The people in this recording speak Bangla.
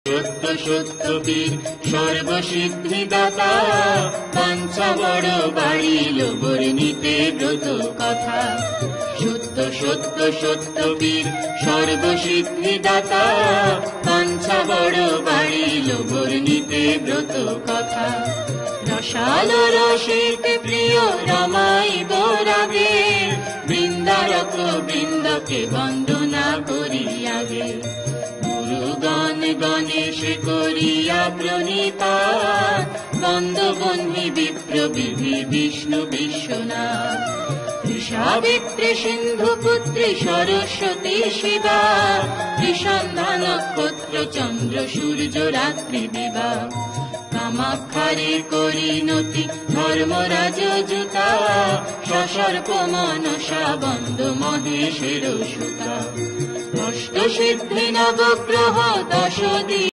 সত্য সত্য বীর সর্বসিদ্ধিদাতা, বাঞ্ছা বড় বাড়িল বর্ণিতে ব্রত কথা। সত্য সত্য সত্য বীর সর্বসিদ্ধিদাতা, বাঞ্ছা বড় বাড়িল বর্ণিতে ব্রত কথা। রসাল রসিক প্রিয় রমাইব রাগে, বৃন্দারক বৃন্দকে বন্দনা করি আগে। গুরুগণ গণেশ করিয়া প্রণিপাত, বন্দবন্ধি বিপ্র বিধি বিষ্ণু বিশ্বনাথ। সাবিত্রী সিন্ধু পুত্রী সরস্বতী শিবা, ত্রিসন্ধ্যা নক্ষত্র চন্দ্র সূর্য রাত্রি দিবা। কামাক্ষারে করিনতি ধর্মরাজ জুতা, সসর্প মনসা বন্দ মহেশের সুতা। অষ্টসিদ্ধি নবগ্রহ 10